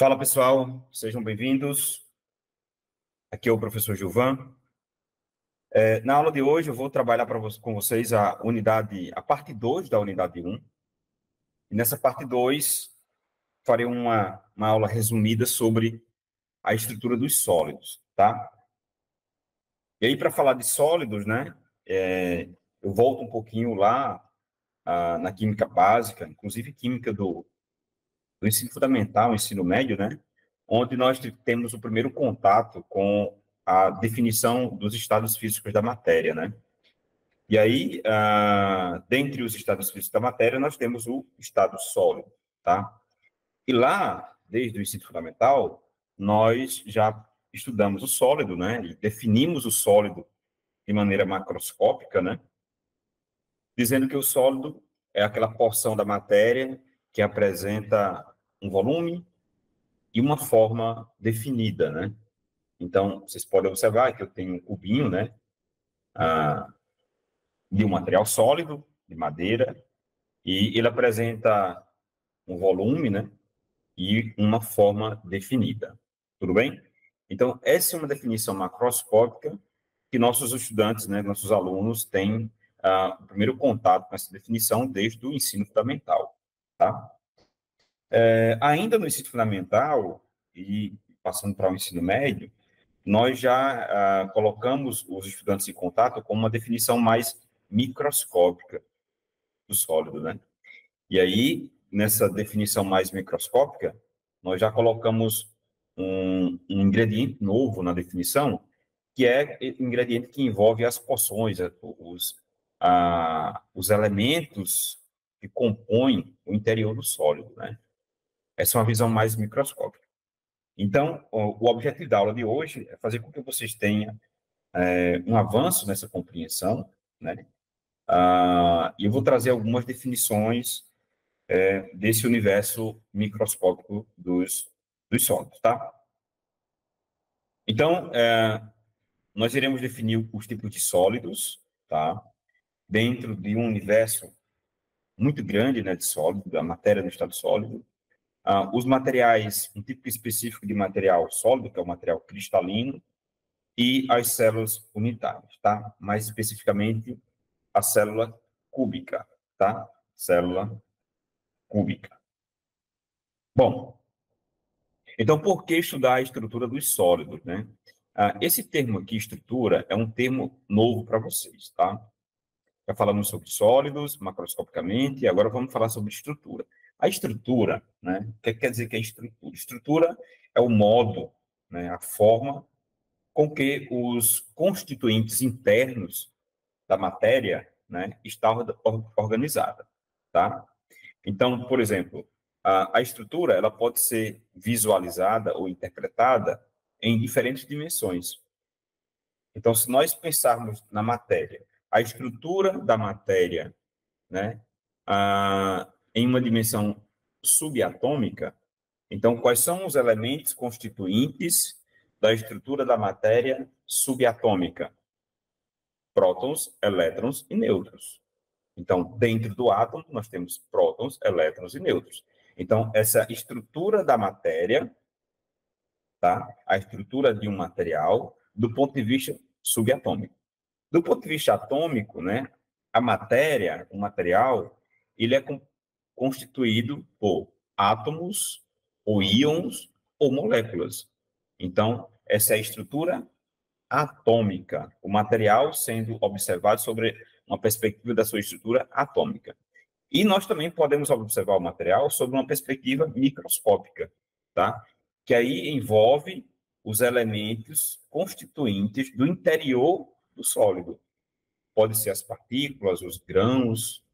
Fala pessoal, sejam bem-vindos. Aqui é o professor Gilvan. Na aula de hoje eu vou trabalhar com vocês a parte 2 da unidade 1. E nessa parte 2 farei uma aula resumida sobre a estrutura dos sólidos, tá? E aí, para falar de sólidos, né, eu volto um pouquinho lá na química básica, inclusive química do ensino fundamental, ensino médio, né? Onde nós temos o primeiro contato com a definição dos estados físicos da matéria, né? E aí, dentre os estados físicos da matéria, nós temos o estado sólido, tá? E lá, desde o ensino fundamental, nós já estudamos o sólido, né? E definimos o sólido de maneira macroscópica, né? Dizendo que o sólido é aquela porção da matéria que apresenta um volume e uma forma definida, né? Então, vocês podem observar que eu tenho um cubinho, né, de um material sólido, de madeira, e ele apresenta um volume, né, e uma forma definida. Tudo bem? Então, essa é uma definição macroscópica que nossos estudantes, né, nossos alunos têm o primeiro contato com essa definição desde o ensino fundamental, tá? Ainda no ensino fundamental e passando para o ensino médio, nós já colocamos os estudantes em contato com uma definição mais microscópica do sólido, né? E aí, nessa definição mais microscópica, nós já colocamos um ingrediente novo na definição, que é o ingrediente que envolve as porções, os elementos que compõem o interior do sólido, né? Essa é uma visão mais microscópica. Então, o objetivo da aula de hoje é fazer com que vocês tenham um avanço nessa compreensão, né? E eu vou trazer algumas definições desse universo microscópico dos sólidos, tá? Então, nós iremos definir os tipos de sólidos, tá? Dentro de um universo muito grande, né, de sólido, da matéria no estado sólido. Os materiais, um tipo específico de material sólido, que é o material cristalino, e as células unitárias, tá? Mais especificamente, a célula cúbica, tá? Célula cúbica. Bom, então por que estudar a estrutura dos sólidos, né? Esse termo aqui, estrutura, é um termo novo para vocês, tá? Já falamos sobre sólidos, macroscopicamente, e agora vamos falar sobre estrutura. A estrutura, né? O que quer dizer que é estrutura? Estrutura é o modo, né? A forma com que os constituintes internos da matéria, né, está organizada, tá? Então, por exemplo, a estrutura ela pode ser visualizada ou interpretada em diferentes dimensões. Então, se nós pensarmos na matéria, a estrutura da matéria, né, em uma dimensão subatômica, então, quais são os elementos constituintes da estrutura da matéria subatômica? Prótons, elétrons e nêutrons. Então, dentro do átomo, nós temos prótons, elétrons e nêutrons. Então, essa estrutura da matéria, tá? A estrutura de um material, do ponto de vista subatômico. Do ponto de vista atômico, né? A matéria, o material, ele é constituído por átomos, ou íons, ou moléculas. Então, essa é a estrutura atômica, o material sendo observado sobre uma perspectiva da sua estrutura atômica. E nós também podemos observar o material sob uma perspectiva microscópica, tá? Que aí envolve os elementos constituintes do interior do sólido. Pode ser as partículas, os grãos,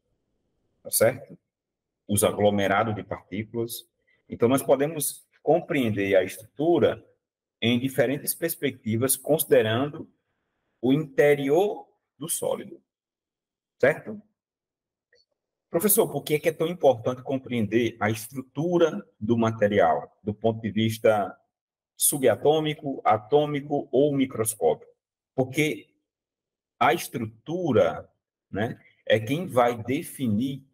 tá certo? Os aglomerados de partículas. Então, nós podemos compreender a estrutura em diferentes perspectivas, considerando o interior do sólido, certo? Professor, por que é tão importante compreender a estrutura do material, do ponto de vista subatômico, atômico ou microscópico? Porque a estrutura, né, é quem vai definir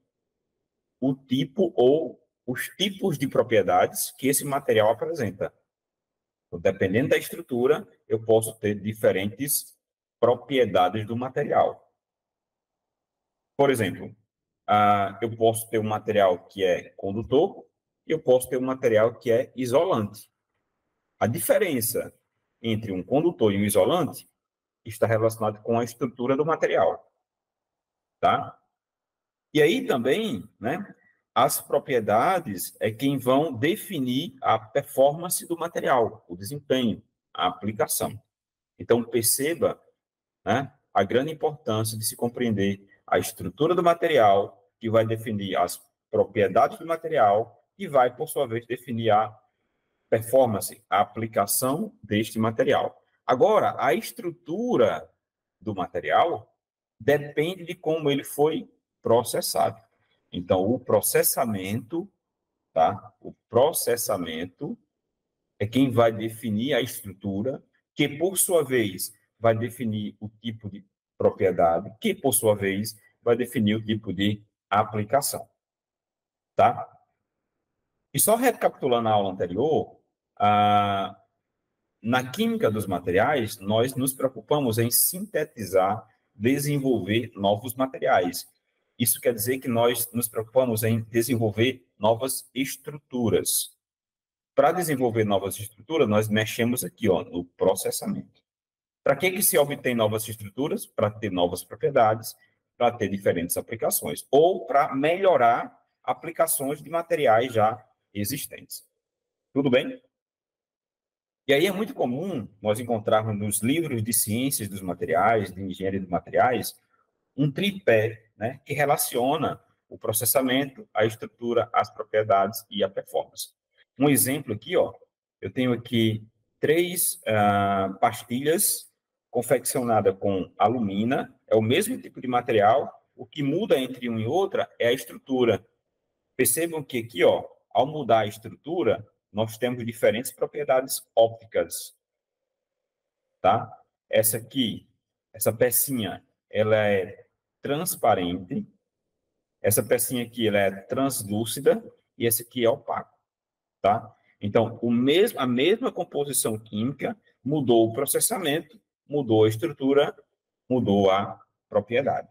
o tipo ou os tipos de propriedades que esse material apresenta. Então, dependendo da estrutura, eu posso ter diferentes propriedades do material. Por exemplo, eu posso ter um material que é condutor e eu posso ter um material que é isolante. A diferença entre um condutor e um isolante está relacionada com a estrutura do material, tá? E aí também, né, as propriedades é quem vão definir a performance do material, o desempenho, a aplicação. Então, perceba, né, a grande importância de se compreender a estrutura do material, que vai definir as propriedades do material, e vai, por sua vez, definir a performance, a aplicação deste material. Agora, a estrutura do material depende de como ele foi processado. Então, o processamento, tá? O processamento é quem vai definir a estrutura, que, por sua vez, vai definir o tipo de propriedade, que, por sua vez, vai definir o tipo de aplicação, tá? E só recapitulando a aula anterior, na química dos materiais, nós nos preocupamos em sintetizar, desenvolver novos materiais. Isso quer dizer que nós nos preocupamos em desenvolver novas estruturas. Para desenvolver novas estruturas, nós mexemos aqui, ó, no processamento. Para que se obtém novas estruturas? Para ter novas propriedades, para ter diferentes aplicações, ou para melhorar aplicações de materiais já existentes. Tudo bem? E aí é muito comum nós encontrarmos nos livros de ciências dos materiais, de engenharia de materiais, um tripé, né, que relaciona o processamento, a estrutura, as propriedades e a performance. Um exemplo aqui, ó, eu tenho aqui 3 pastilhas confeccionadas com alumina, é o mesmo tipo de material, o que muda entre uma e outra é a estrutura. Percebam que aqui, ó, ao mudar a estrutura, nós temos diferentes propriedades ópticas, tá? Essa aqui, essa pecinha, ela é transparente, essa pecinha aqui, ela é translúcida, e essa aqui é opaca, tá? Então, a mesma composição química mudou o processamento, mudou a estrutura, mudou a propriedade.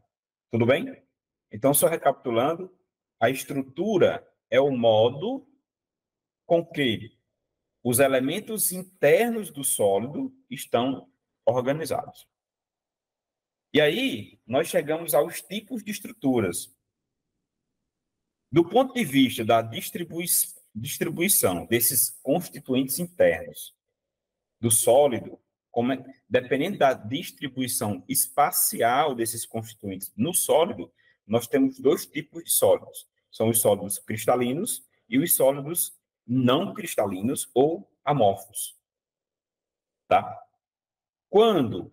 Tudo bem? Então, só recapitulando, a estrutura é o modo com que os elementos internos do sólido estão organizados. E aí, nós chegamos aos tipos de estruturas. Do ponto de vista da distribuição desses constituintes internos do sólido, dependendo da distribuição espacial desses constituintes no sólido, nós temos 2 tipos de sólidos. São os sólidos cristalinos e os sólidos não cristalinos ou amorfos. Tá? Quando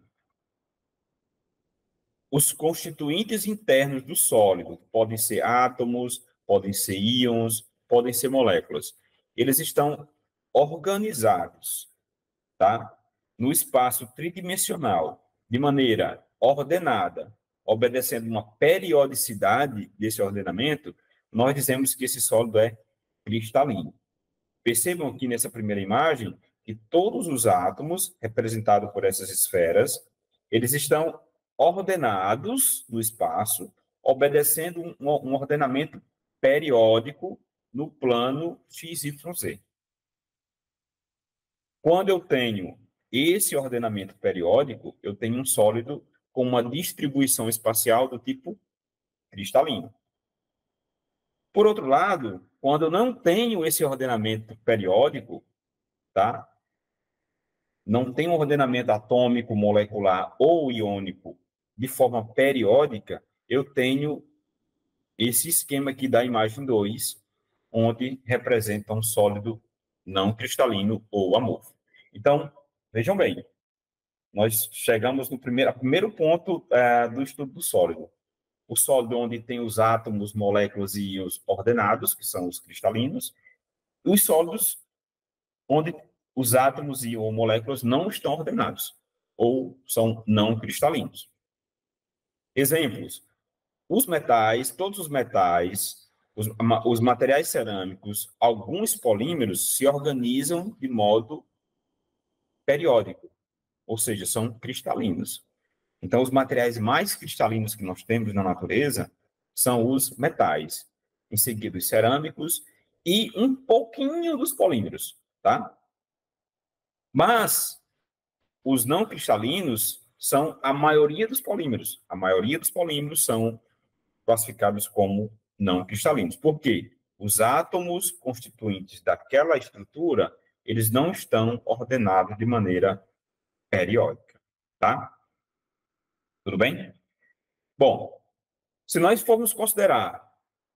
os constituintes internos do sólido podem ser átomos, podem ser íons, podem ser moléculas, eles estão organizados, tá? No espaço tridimensional, de maneira ordenada, obedecendo uma periodicidade desse ordenamento, nós dizemos que esse sólido é cristalino. Percebam aqui nessa primeira imagem que todos os átomos, representados por essas esferas, eles estão ordenados no espaço, obedecendo um ordenamento periódico no plano XYZ. Quando eu tenho esse ordenamento periódico, eu tenho um sólido com uma distribuição espacial do tipo cristalino. Por outro lado, quando eu não tenho esse ordenamento periódico, tá? Não tem um ordenamento atômico, molecular ou iônico de forma periódica, eu tenho esse esquema aqui da imagem 2, onde representa um sólido não cristalino ou amorfo. Então, vejam bem, nós chegamos no primeiro ponto do estudo do sólido. O sólido onde tem os átomos, moléculas e íons ordenados, que são os cristalinos, e os sólidos onde os átomos e ou moléculas não estão ordenados, ou são não cristalinos. Exemplos: os metais, todos os metais, Os materiais cerâmicos, alguns polímeros, se organizam de modo periódico, ou seja, são cristalinos. Então, os materiais mais cristalinos que nós temos na natureza são os metais, em seguida os cerâmicos e um pouquinho dos polímeros, tá? Mas os não cristalinos são a maioria dos polímeros. A maioria dos polímeros são classificados como não cristalinos. Por quê? Os átomos constituintes daquela estrutura, eles não estão ordenados de maneira periódica, tá? Tudo bem? Bom, se nós formos considerar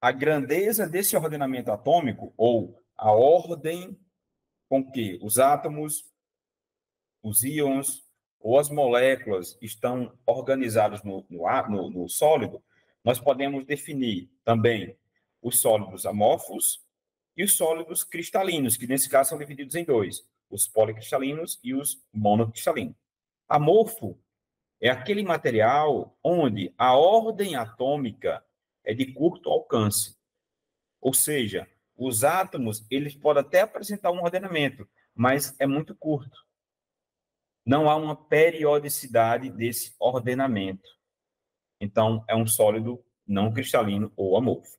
a grandeza desse ordenamento atômico, ou a ordem com que os átomos, os íons ou as moléculas estão organizados no sólido, nós podemos definir também os sólidos amorfos e os sólidos cristalinos, que nesse caso são divididos em dois, os policristalinos e os monocristalinos. Amorfo é aquele material onde a ordem atômica é de curto alcance. Ou seja, os átomos, eles podem até apresentar um ordenamento, mas é muito curto. Não há uma periodicidade desse ordenamento. Então, é um sólido não cristalino ou amorfo.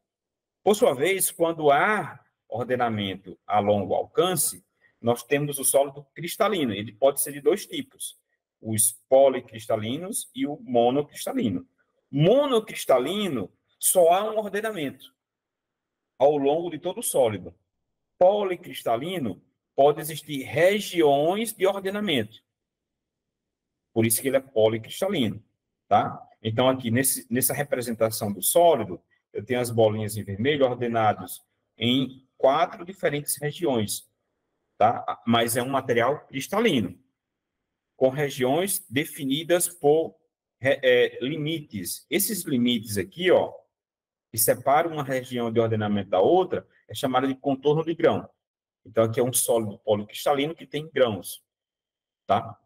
Por sua vez, quando há ordenamento a longo alcance, nós temos o sólido cristalino. Ele pode ser de dois tipos: os policristalinos e o monocristalino. Monocristalino, só há um ordenamento ao longo de todo o sólido. Policristalino, pode existir regiões de ordenamento. Por isso que ele é policristalino, tá? Então, aqui, nessa representação do sólido, eu tenho as bolinhas em vermelho ordenadas em 4 diferentes regiões, tá? Mas é um material cristalino, com regiões definidas por limites. Esses limites aqui, ó, que separam uma região de ordenamento da outra, é chamada de contorno de grão. Então, aqui é um sólido policristalino que tem grãos, tá?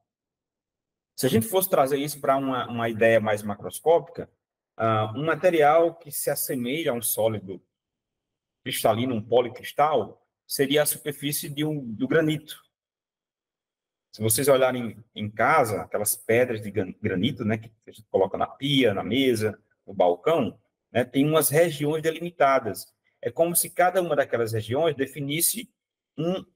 Se a gente fosse trazer isso para uma ideia mais macroscópica, um material que se assemelha a um sólido cristalino, um policristal, seria a superfície do granito. Se vocês olharem em casa, aquelas pedras de granito, né, que a gente coloca na pia, na mesa, no balcão, né, tem umas regiões delimitadas. É como se cada uma daquelas regiões definisse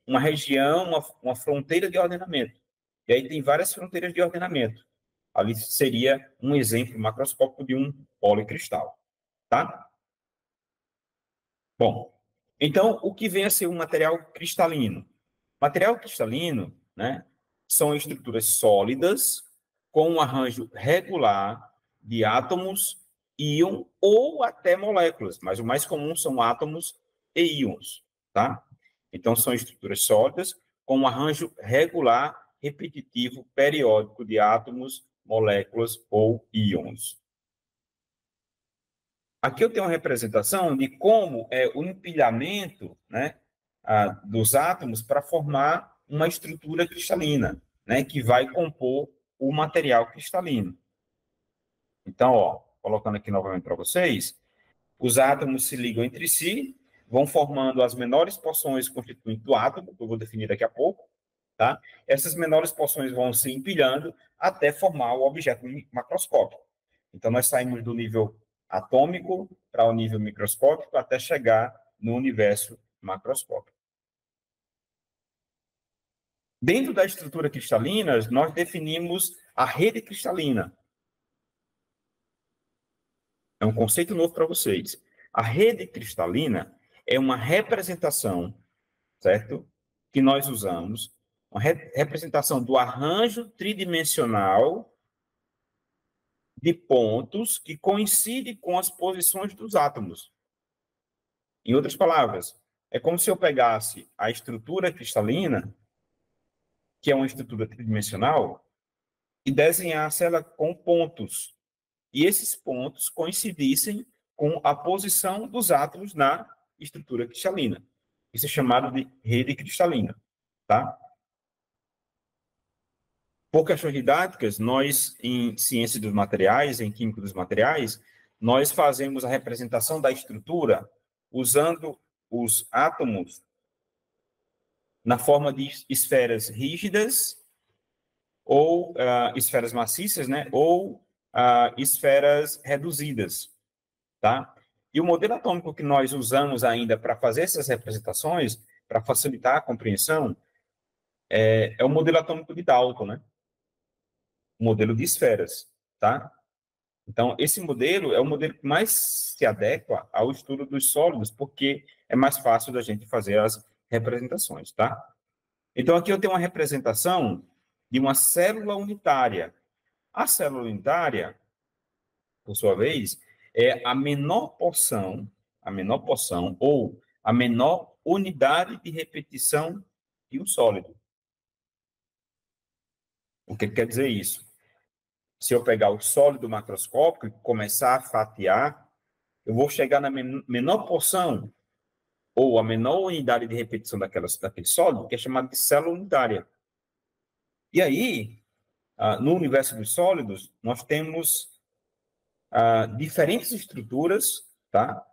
uma região, uma fronteira de ordenamento. E aí tem várias fronteiras de ordenamento. Ali seria um exemplo macroscópico de um policristal, tá? Bom, então, o que vem a ser um material cristalino? Material cristalino, né, são estruturas sólidas com um arranjo regular de átomos, íon ou até moléculas, mas o mais comum são átomos e íons, tá? Então, são estruturas sólidas com um arranjo regular, repetitivo, periódico de átomos, moléculas ou íons. Aqui eu tenho uma representação de como é o empilhamento, né, dos átomos para formar uma estrutura cristalina, né, que vai compor o material cristalino. Então, ó, colocando aqui novamente para vocês, os átomos se ligam entre si, vão formando as menores porções constituintes do átomo, que eu vou definir daqui a pouco, tá? Essas menores porções vão se empilhando até formar o objeto macroscópico. Então, nós saímos do nível atômico para o nível microscópico até chegar no universo macroscópico. Dentro da estrutura cristalina, nós definimos a rede cristalina. É um conceito novo para vocês. A rede cristalina é uma representação, certo? Que nós usamos, uma representação do arranjo tridimensional de pontos que coincide com as posições dos átomos. Em outras palavras, é como se eu pegasse a estrutura cristalina, que é uma estrutura tridimensional, e desenhasse ela com pontos. E esses pontos coincidissem com a posição dos átomos na estrutura cristalina. Isso é chamado de rede cristalina, tá? Por questões didáticas, nós, em ciência dos materiais, em química dos materiais, nós fazemos a representação da estrutura usando os átomos na forma de esferas rígidas ou esferas maciças, né? Ou esferas reduzidas, tá? E o modelo atômico que nós usamos ainda para fazer essas representações, para facilitar a compreensão, é o modelo atômico de Dalton, né? O modelo de esferas, tá? Então, esse modelo é o modelo que mais se adequa ao estudo dos sólidos, porque é mais fácil da gente fazer as representações, tá? Então, aqui eu tenho uma representação de uma célula unitária. A célula unitária, por sua vez, é a menor porção ou a menor unidade de repetição de um sólido. O que quer dizer isso? Se eu pegar o sólido macroscópico e começar a fatiar, eu vou chegar na menor porção ou a menor unidade de repetição daquele sólido, que é chamado de célula unitária. E aí, no universo dos sólidos, nós temos diferentes estruturas, tá?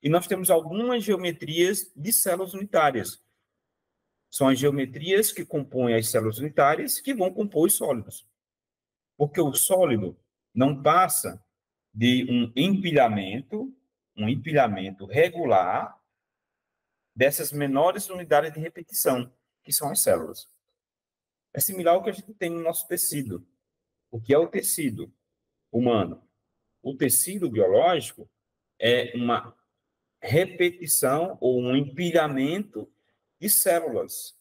E nós temos algumas geometrias de células unitárias. São as geometrias que compõem as células unitárias que vão compor os sólidos. Porque o sólido não passa de um empilhamento regular dessas menores unidades de repetição, que são as células. É similar ao que a gente tem no nosso tecido. O que é o tecido humano? O tecido biológico é uma repetição ou um empilhamento de células,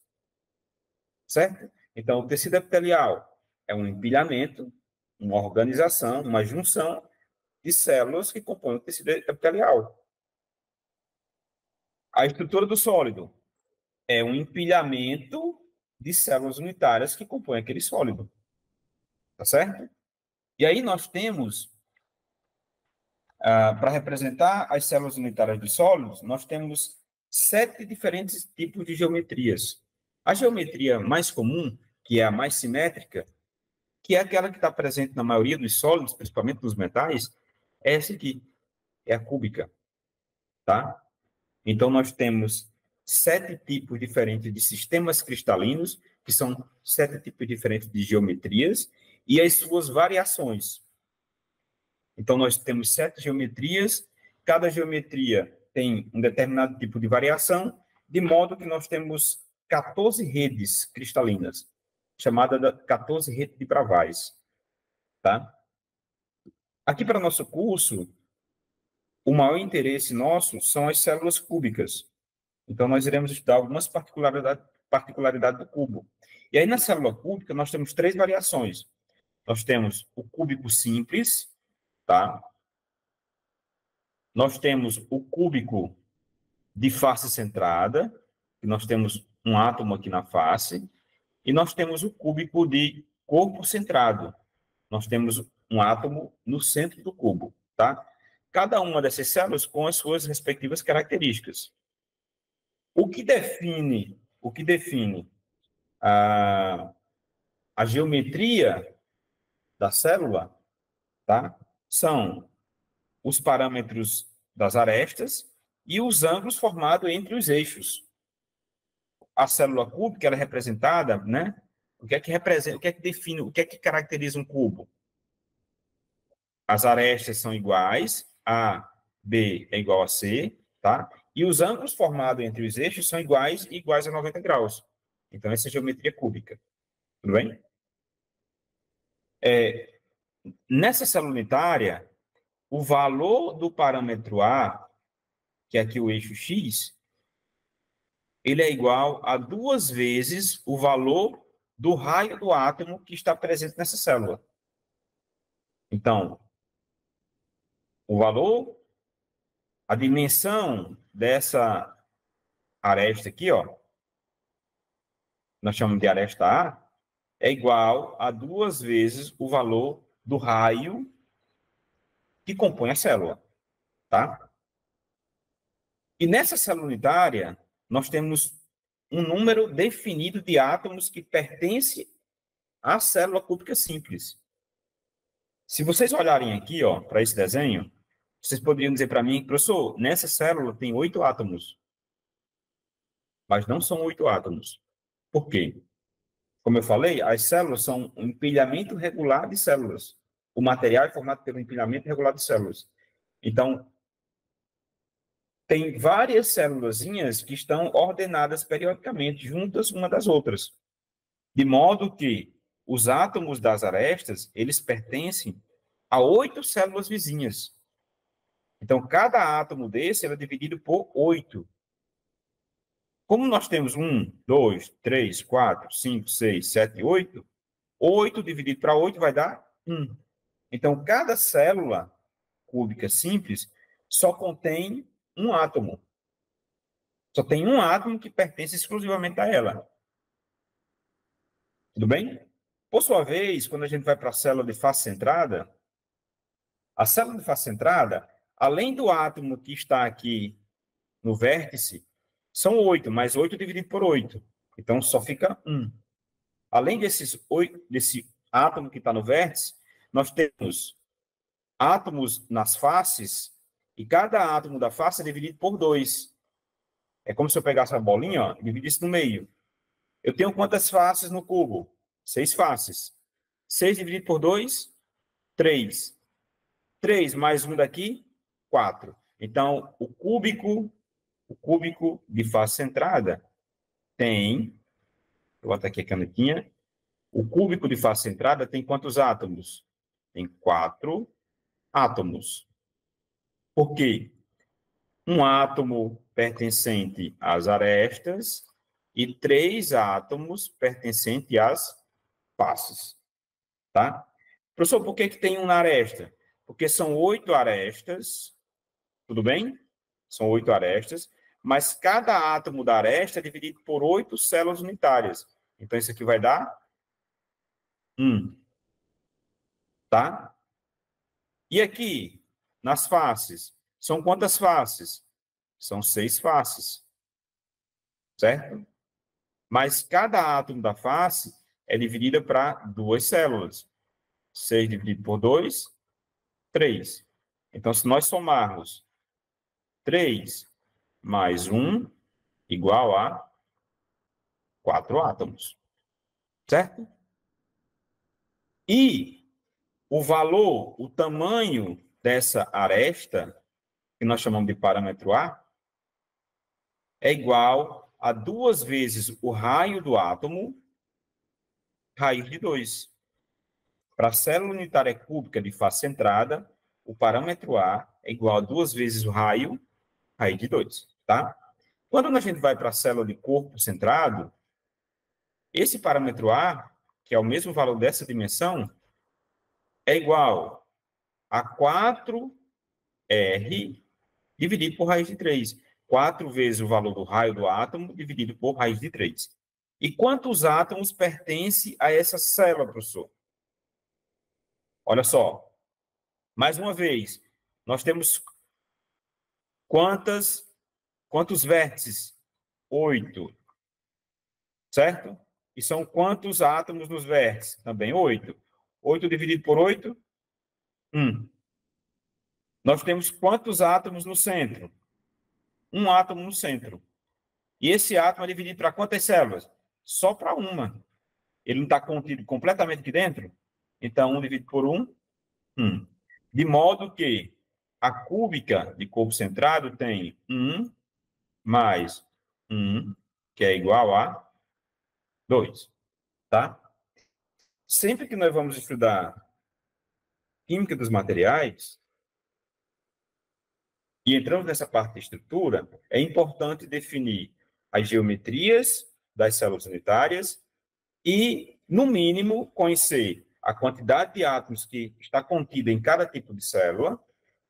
certo? Então, o tecido epitelial é um empilhamento, uma organização, uma junção de células que compõem o tecido epitelial. A estrutura do sólido é um empilhamento de células unitárias que compõem aquele sólido, tá certo? E aí nós temos, para representar as células unitárias dos sólidos, nós temos 7 diferentes tipos de geometrias. A geometria mais comum, que é a mais simétrica, que é aquela que está presente na maioria dos sólidos, principalmente nos metais, é essa aqui, é a cúbica, tá? Então, nós temos 7 tipos diferentes de sistemas cristalinos, que são 7 tipos diferentes de geometrias, e as suas variações. Então, nós temos 7 geometrias, cada geometria tem um determinado tipo de variação, de modo que nós temos 14 redes cristalinas, chamada de 14 redes de Bravais. Tá? Aqui para nosso curso, o maior interesse nosso são as células cúbicas. Então, nós iremos estudar algumas particularidades do cubo. E aí, na célula cúbica, nós temos 3 variações. Nós temos o cúbico simples, tá? Nós temos o cúbico de face centrada, que nós temos um átomo aqui na face, e nós temos o cúbico de corpo centrado. Nós temos um átomo no centro do cubo, tá? Cada uma dessas células com as suas respectivas características. O que define a geometria da célula, tá? São os parâmetros das arestas e os ângulos formados entre os eixos. A célula cúbica ela é representada, né? O que é que representa, o que é que define, o que é que caracteriza um cubo? As arestas são iguais, A, B é igual a C, tá? E os ângulos formados entre os eixos são iguais e iguais a 90 graus. Então, essa é a geometria cúbica. Tudo bem? Nessa célula unitária, o valor do parâmetro A, que é aqui o eixo X, ele é igual a 2 vezes o valor do raio do átomo que está presente nessa célula. Então, o valor, a dimensão dessa aresta aqui, ó, nós chamamos de aresta A, é igual a 2 vezes o valor do raio que compõe a célula, tá? E nessa célula unitária, nós temos um número definido de átomos que pertence à célula cúbica simples. Se vocês olharem aqui, ó, para esse desenho, Vocês poderiam dizer para mim, professor, nessa célula tem 8 átomos, mas não são 8 átomos. Por quê? Como eu falei, as células são um empilhamento regular de células. O material é formado pelo empilhamento regular de células. Então, tem várias célulazinhas que estão ordenadas periodicamente, juntas uma das outras. De modo que os átomos das arestas, eles pertencem a 8 células vizinhas. Então, cada átomo desse é dividido por 8. Como nós temos 1, 2, 3, 4, 5, 6, 7, 8, 8 dividido para 8 vai dar 1. Então, cada célula cúbica simples só contém um átomo. Só tem um átomo que pertence exclusivamente a ela. Tudo bem? Por sua vez, quando a gente vai para a célula de face centrada, a célula de face centrada, além do átomo que está aqui no vértice, são 8, mas 8 dividido por 8. Então, só fica 1. Além desse átomo que está no vértice, nós temos átomos nas faces, e cada átomo da face é dividido por 2. É como se eu pegasse a bolinha, ó, e dividisse no meio. Eu tenho quantas faces no cubo? 6 faces. 6 dividido por 2, 3. 3 mais 1 daqui, 4. Então, o cúbico de face centrada tem, vou botar aqui a canetinha, o cúbico de face centrada tem quantos átomos? Tem 4 átomos. Por quê? Um átomo pertencente às arestas e 3 átomos pertencentes às faces. Tá? Professor, por que tem uma aresta? Porque são 8 arestas, tudo bem? São 8 arestas, mas cada átomo da aresta é dividido por 8 células unitárias. Então, isso aqui vai dar 1. Tá? E aqui, nas faces, são quantas faces? São 6 faces. Certo? Mas cada átomo da face é dividida para 2 células. 6 dividido por 2, 3. Então, se nós somarmos 3 mais 1 igual a 4 átomos. Certo? E o valor, o tamanho dessa aresta, que nós chamamos de parâmetro A, é igual a 2 vezes o raio do átomo, raiz de 2. Para a célula unitária cúbica de face centrada, o parâmetro A é igual a 2 vezes o raio, raiz de 2. Tá? Quando a gente vai para a célula de corpo centrado, esse parâmetro A, que é o mesmo valor dessa dimensão, é igual a 4R dividido por raiz de 3. 4 vezes o valor do raio do átomo dividido por raiz de 3. E quantos átomos pertencem a essa célula, professor? Olha só. Mais uma vez, nós temos quantos vértices? 8. Certo? E são quantos átomos nos vértices? Também 8. 8 dividido por 8? 1. Nós temos quantos átomos no centro? Um átomo no centro. E esse átomo é dividido para quantas células? Só para uma. Ele não está contido completamente aqui dentro? Então, 1 dividido por 1, 1. De modo que a cúbica de corpo centrado tem 1 mais 1, que é igual a 2. Tá? Sempre que nós vamos estudar química dos materiais, e entramos nessa parte de estrutura, é importante definir as geometrias das células unitárias e, no mínimo, conhecer a quantidade de átomos que está contida em cada tipo de célula.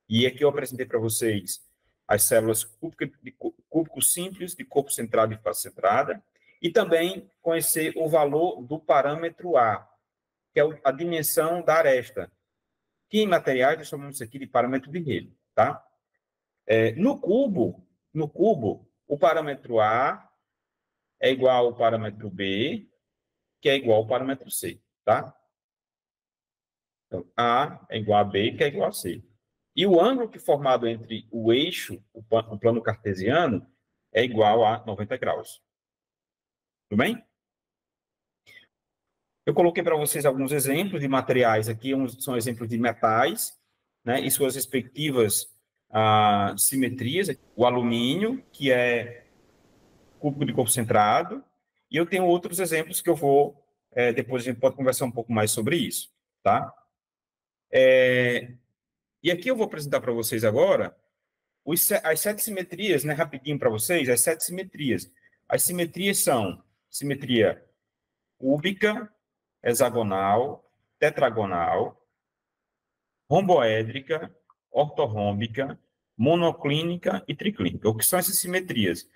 E aqui eu apresentei para vocês as células cúbico simples, de corpo centrado e face centrada, e também conhecer o valor do parâmetro A, que é a dimensão da aresta, que em materiais nós chamamos isso aqui de parâmetro de Rayleigh, tá? No cubo, o parâmetro A é igual ao parâmetro B, que é igual ao parâmetro C, tá? Então, A é igual a B, que é igual a C. E o ângulo que é formado entre o eixo, o plano cartesiano, é igual a 90 graus. Tudo bem? Eu coloquei para vocês alguns exemplos de materiais aqui, são exemplos de metais, né, e suas respectivas simetrias. O alumínio, que é cúbico de corpo centrado, e eu tenho outros exemplos que eu vou, depois a gente pode conversar um pouco mais sobre isso, tá? E aqui eu vou apresentar para vocês agora as 7 simetrias, né, rapidinho para vocês, as 7 simetrias. As simetrias são simetria cúbica, hexagonal, tetragonal, romboédrica, ortorrômbica, monoclínica e triclínica. O que são essas simetrias?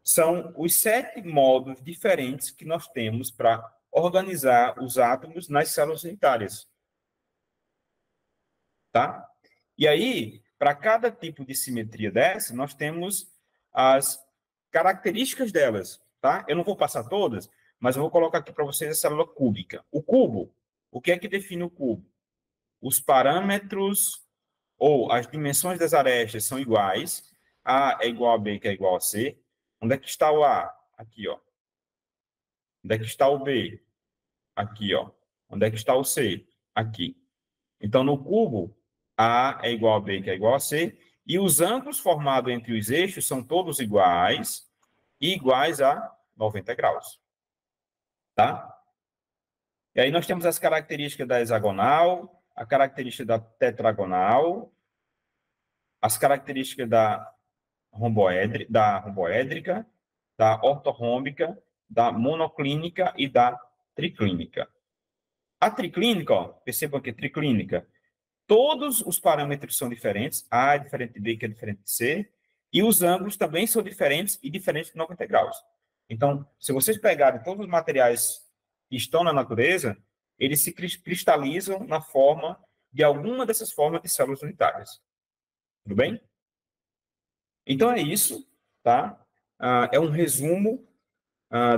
São os 7 modos diferentes que nós temos para organizar os átomos nas células unitárias. Tá? E aí, para cada tipo de simetria dessa, nós temos as características delas. Tá? Eu não vou passar todas, mas eu vou colocar aqui para vocês a célula cúbica. O cubo, o que é que define o cubo? Os parâmetros ou as dimensões das arestas são iguais. A é igual a B, que é igual a C. Onde é que está o A? Aqui, ó. Onde é que está o B? Aqui, ó. Onde é que está o C? Aqui. Então, no cubo, A é igual a B, que é igual a C, e os ângulos formados entre os eixos são todos iguais e iguais a 90 graus. Tá? E aí nós temos as características da hexagonal, a característica da tetragonal, as características da romboédrica, da ortorrômbica, da monoclínica e da triclínica. A triclínica, ó, percebam que triclínica, todos os parâmetros são diferentes, A é diferente de B, que é diferente de C, e os ângulos também são diferentes e diferentes de 90 graus. Então, se vocês pegarem todos os materiais que estão na natureza, eles se cristalizam na forma de alguma dessas formas de células unitárias. Tudo bem? Então, é isso, tá? É um resumo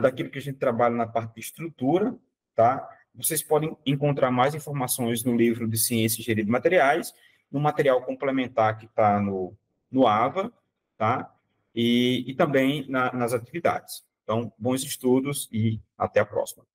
daquilo que a gente trabalha na parte de estrutura, tá? Vocês podem encontrar mais informações no livro de Ciência e Engenharia de Materiais, no material complementar que está no AVA, tá? E também nas atividades. Então, bons estudos e até a próxima.